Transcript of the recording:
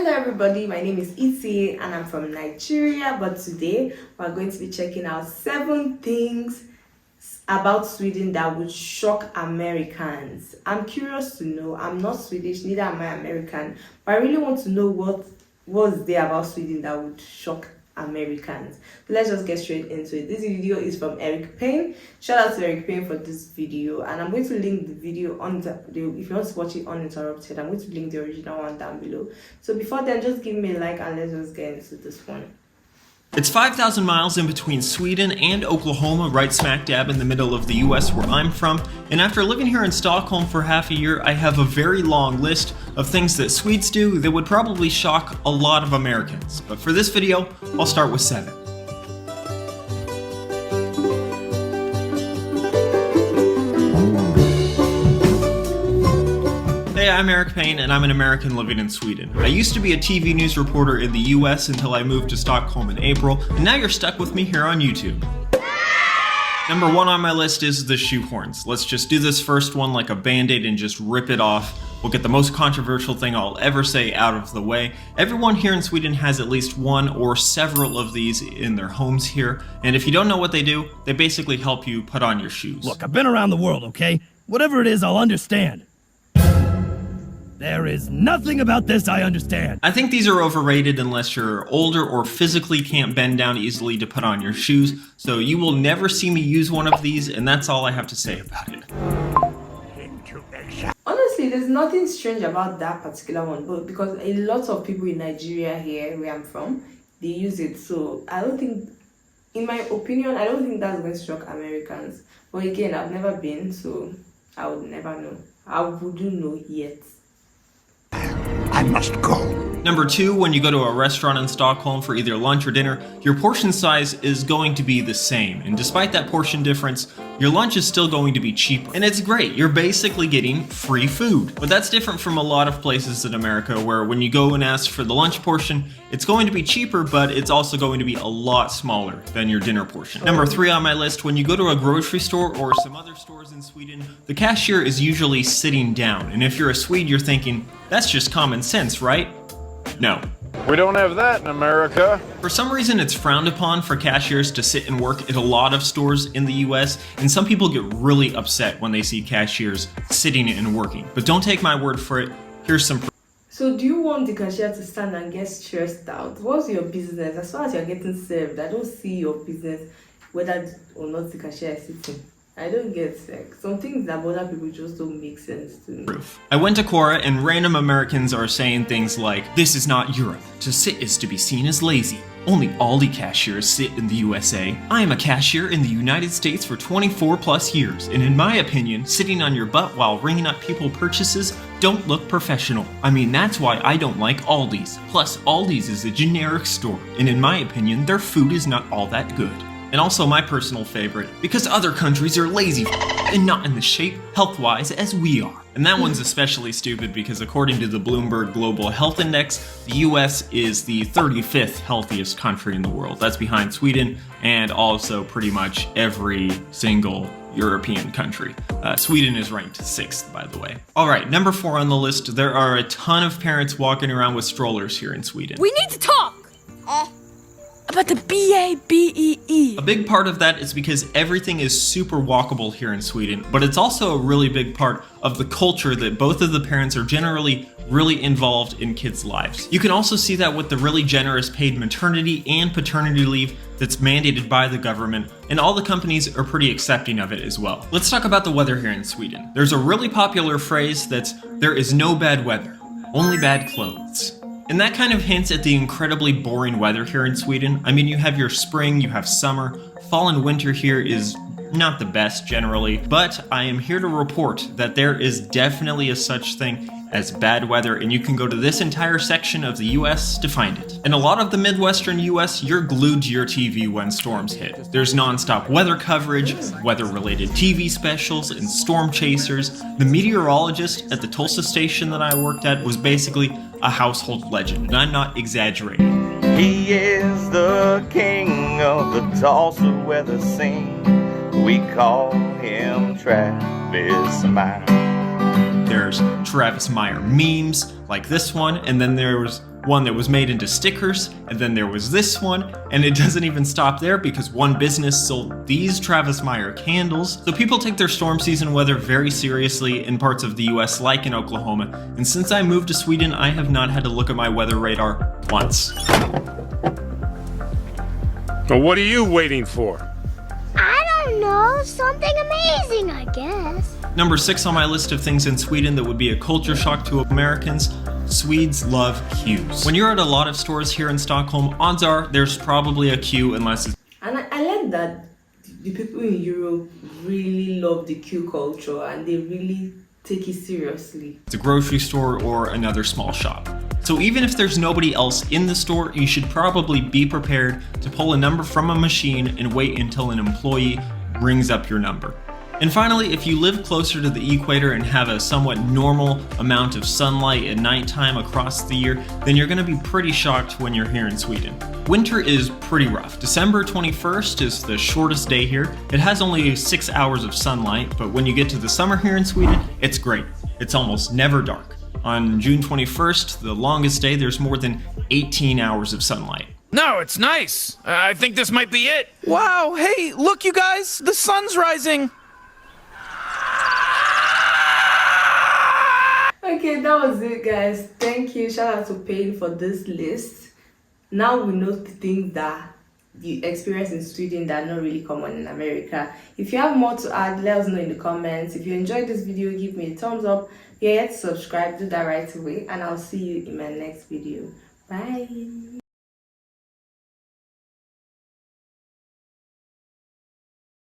Hello everybody, my name is Iti and I'm from Nigeria, but today we're going to be checking out 7 things about Sweden that would shock Americans. I'm curious to know. I'm not Swedish, neither am I American, but I really want to know what was there about Sweden that would shock Americans. So let's just get straight into it. This video is from Eric Payne. Shout out to Eric Payne for this video, and I'm going to link the video on if you want to watch it uninterrupted. I'm going to link the original one down below. So before then, just give me a like and let's just get into this one. It's 5,000 miles in between Sweden and Oklahoma, right smack dab in the middle of the US where I'm from, and after living here in Stockholm for half a year, I have a very long list of things that Swedes do that would probably shock a lot of Americans. But for this video, I'll start with 7. Hey, I'm Eric Payne, and I'm an American living in Sweden. I used to be a TV news reporter in the US until I moved to Stockholm in April, and now you're stuck with me here on YouTube. Number 1 on my list is the shoehorns. Let's just do this first one like a band-aid and just rip it off. We'll get the most controversial thing I'll ever say out of the way. Everyone here in Sweden has at least one or several of these in their homes here, and if you don't know what they do, they basically help you put on your shoes. Look, I've been around the world, okay? Whatever it is, I'll understand. There is nothing about this I understand. I think these are overrated unless you're older or physically can't bend down easily to put on your shoes, so you will never see me use one of these, and that's all I have to say about it. Honestly, there's nothing strange about that particular one, but because a lot of people in Nigeria here, where I'm from, they use it, so I don't think, in my opinion, I don't think that's going to shock Americans. But again, I've never been, so I would never know. I wouldn't know yet. I must go. Number 2, when you go to a restaurant in Stockholm for either lunch or dinner, your portion size is going to be the same, and despite that portion difference, your lunch is still going to be cheaper. And it's great, you're basically getting free food. But that's different from a lot of places in America where when you go and ask for the lunch portion, it's going to be cheaper, but it's also going to be a lot smaller than your dinner portion. Number 3 on my list, when you go to a grocery store or some other stores in Sweden, the cashier is usually sitting down. And if you're a Swede, you're thinking, that's just common sense, right? No. We don't have that in America. For some reason, it's frowned upon for cashiers to sit and work at a lot of stores in the US, and some people get really upset when they see cashiers sitting and working. But don't take my word for it. Here's some proof. So do you want the cashier to stand and get stressed out? What's your business? As far as you're getting served, I don't see your business whether or not the cashier is sitting. I don't get like some things that bother people just don't make sense to me. I went to Quora and random Americans are saying things like, this is not Europe. To sit is to be seen as lazy. Only Aldi cashiers sit in the USA. I am a cashier in the United States for 24 plus years, and in my opinion, sitting on your butt while ringing up people purchases don't look professional. I mean, that's why I don't like Aldi's. Plus, Aldi's is a generic store, and in my opinion, their food is not all that good. And also my personal favorite, because other countries are lazy and not in the shape, health-wise, as we are. And that one's especially stupid because according to the Bloomberg Global Health Index, the US is the 35th healthiest country in the world. That's behind Sweden and also pretty much every single European country. Sweden is ranked 6th, by the way. Alright, number 4 on the list, there are a ton of parents walking around with strollers here in Sweden. We need to talk! About the BABEE. A big part of that is because everything is super walkable here in Sweden, but it's also a really big part of the culture that both of the parents are generally really involved in kids' lives. You can also see that with the really generous paid maternity and paternity leave that's mandated by the government, and all the companies are pretty accepting of it as well. Let's talk about the weather here in Sweden. There's a really popular phrase that's, there is no bad weather, only bad clothes. And that kind of hints at the incredibly boring weather here in Sweden. I mean, you have your spring, you have summer, fall and winter here is not the best generally, but I am here to report that there is definitely a such thing as bad weather, and you can go to this entire section of the US to find it. In a lot of the Midwestern US, you're glued to your TV when storms hit. There's non-stop weather coverage, weather-related TV specials, and storm chasers. The meteorologist at the Tulsa station that I worked at was basically a household legend, and I'm not exaggerating. He is the king of the Tulsa weather scene. We call him Travis Meyer. There's Travis Meyer memes like this one, and then there's one that was made into stickers, and then there was this one, and it doesn't even stop there because one business sold these Travis Meyer candles. So people take their storm season weather very seriously in parts of the US like in Oklahoma, and since I moved to Sweden, I have not had to look at my weather radar once. Well, what are you waiting for? I don't know, something amazing, I guess. Number 6 on my list of things in Sweden that would be a culture shock to Americans: Swedes love queues. When you're at a lot of stores here in Stockholm, odds are there's probably a queue unless it's... And I like that the people in Europe really love the queue culture and they really take it seriously. It's a grocery store or another small shop. So even if there's nobody else in the store, you should probably be prepared to pull a number from a machine and wait until an employee rings up your number. And finally, if you live closer to the equator and have a somewhat normal amount of sunlight at nighttime across the year, then you're going to be pretty shocked when you're here in Sweden. Winter is pretty rough. December 21st is the shortest day here. It has only 6 hours of sunlight, but when you get to the summer here in Sweden, it's great. It's almost never dark. On June 21st, the longest day, there's more than 18 hours of sunlight. No, it's nice. I think this might be it. Wow, hey, look you guys, the sun's rising. Okay, that was it, guys. Thank you. Shout out to Payne for this list. Now we know the things that you experience in Sweden that are not really common in America. If you have more to add, let us know in the comments. If you enjoyed this video, give me a thumbs up. If you're yet to subscribe, do that right away, and I'll see you in my next video. Bye.